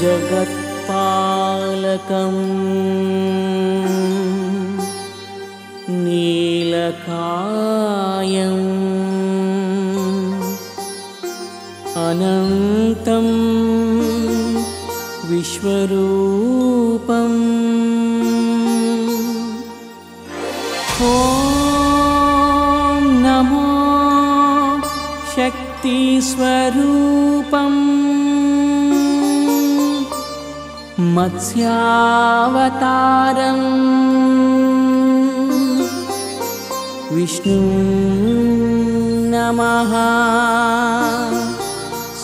जगत्पालकं नीलकायम् अनन्तं विश्वरूपम् ॐ नमो शक्तिस्वरूपम् मत्स्यावतारम् विष्णु नमः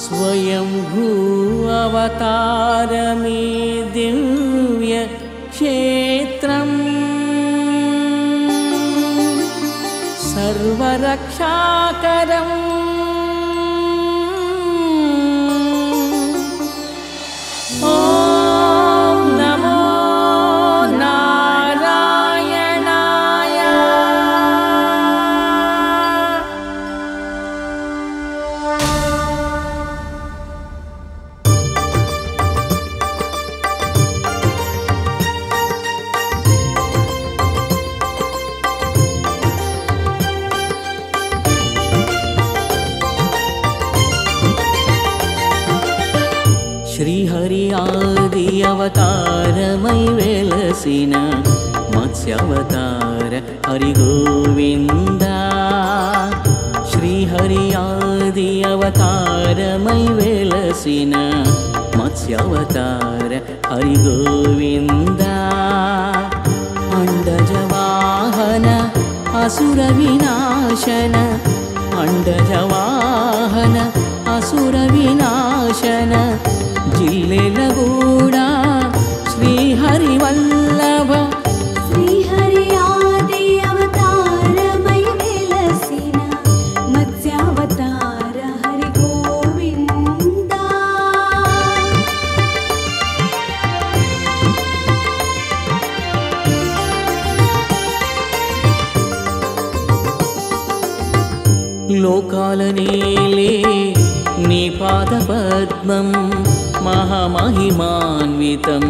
स्वयंभू अवतारमे दिव्य क्षेत्रम् सर्वरक्षाकरम् श्रीहरि आदि अवतारमै वेलसिन मत्स्यावतार हरि गोविंद श्रीहरि आदि अवतारमै वेलसिन मत्स्यावतार हरि गोविंद अंडजवाहन असुर विनाशन अंडजवाहन असुर विनाशन जिल्लेलगूडा श्रीहरि वल्लभ श्रीहरि आदि अवतारमै वेलसिन मत्स्यावतार हरि गोविंद लोकालनेले नी पादपद्मं महामहिमान्वितं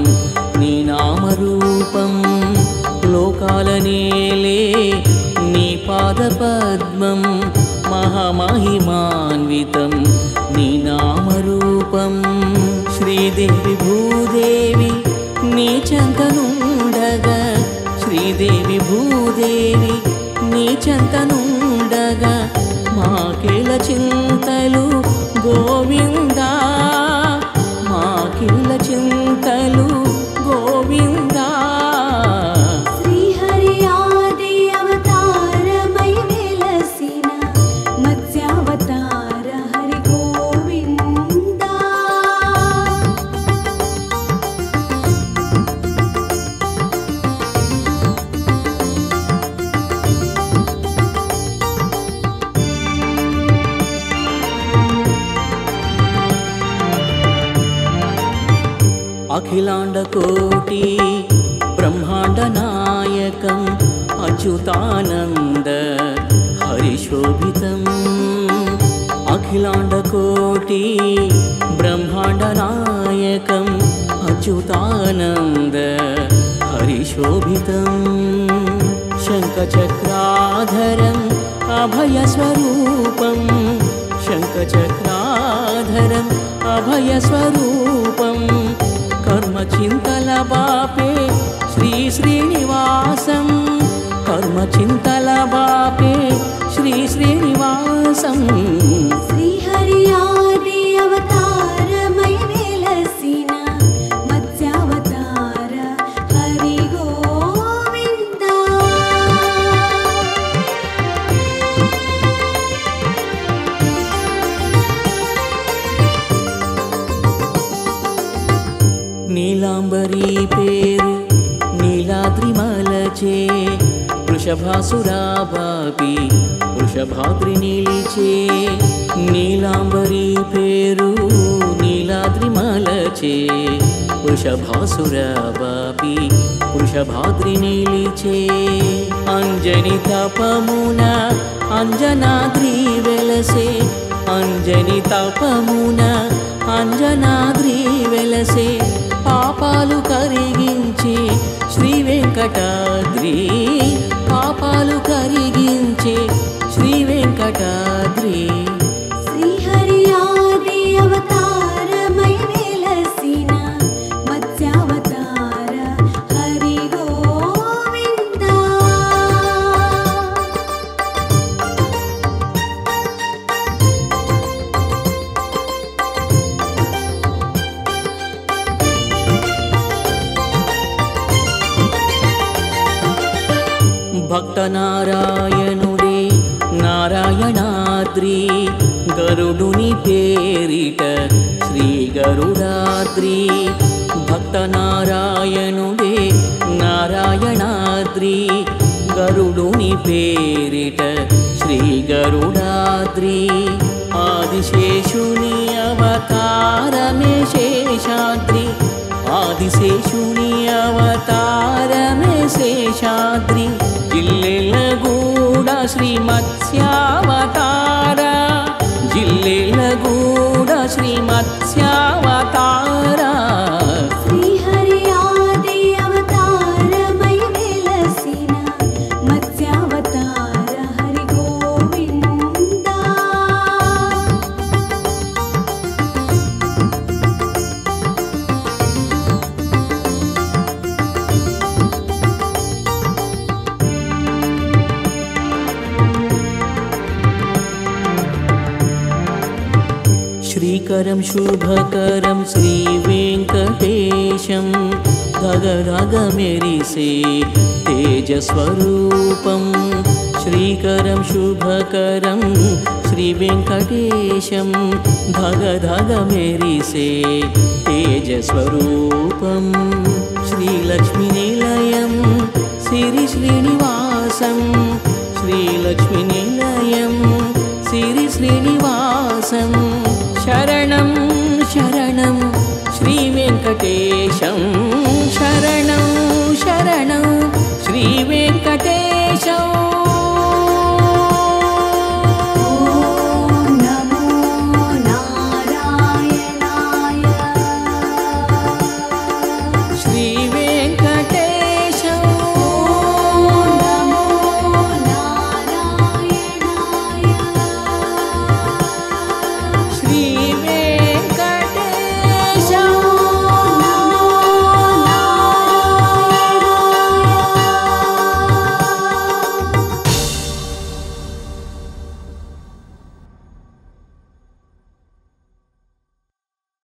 नी नामरूपं लोकालनेले नी पादपद्मं महामहिमान्वितं नी नामरूपं श्रीदेवी भूदेवी नी चंतनुंडगा श्रीदेवी भूदेवी नी चंतनुंडगा माकेल चिंतलु गोविंदा माकेल चिंतलु गोविंदा श्रीहरि आदि अवतारमै वेलसिन मत्स्यावतार हरि गोविंद अखिलांड कोटि ब्रह्मांड नायकं अच्युतानंद हरिशोभितम् अखिलांड कोटि ब्रह्मांड नायकं अच्युतानंद हरिशोभितम् शंखचक्राधरम् अभयस्वरूपं शंखचक्राधरम् अभयस्वरूपं कर्मचिंतल बापे श्री श्रीनिवासं कर्मचिंतल बापे श्री श्रीनिवासं श्रीहरि आदि अवतारमै वेलसिन मत्स्यावतार हरि गोविंद नीलांबरी पेरु नीलाद्रिमलचे वृषभासुराबापि वृषभाद्रि निलिचे नीलांबरी पेरु नीलाद्रिमलचे वृषभासुराबापि वृषभाद्रि निलिचे अंजनी तपमुन अंजनाद्रि वेलसे अंजनी तपमुन अंजनाद्रि वेलसे వెంకటాద్రి పాపాలు కరిగించే శ్రీ వెంకటాద్రి శ్రీహరి ఆది అవతారమై వెలసిన మత్స్యావతార హరి గోవింద భక్త నారాయణుడే నారాయణాద్రి గరుడుని పేరిట శ్రీ గరుడాద్రి భక్త నారాయణుడే నారాయణాద్రి గరుడుని పేరిట శ్రీ గరుడాద్రి ఆదిశేషుని అవతారమే శేషాద్రి ఆదిశేషుని అవతారమే శేషాద్రి జిల్లెలగూడ శ్రీ మత్స్యావతార జిల్లెలగూడ శ్రీ మత్స్యావతార శ్రీహరి ఆది అవతారమై వెలసిన మత్స్యావతార హరి గోవింద శ్రీకరం శుభకరం శ్రీ వెంకటేశం ధగధగ మెరిసే తేజస్వరూపం శ్రీకరం శుభకరం శ్రీ వెంకటేశం ధగధగ మెరిసే తేజస్వరూపం శ్రీలక్ష్మీ నిలయం సిరి శ్రీనివాసం శ్రీలక్ష్మీ నిలయం సిరి శ్రీనివాసం శరణం శరణం శ్రీ వెంకటేశం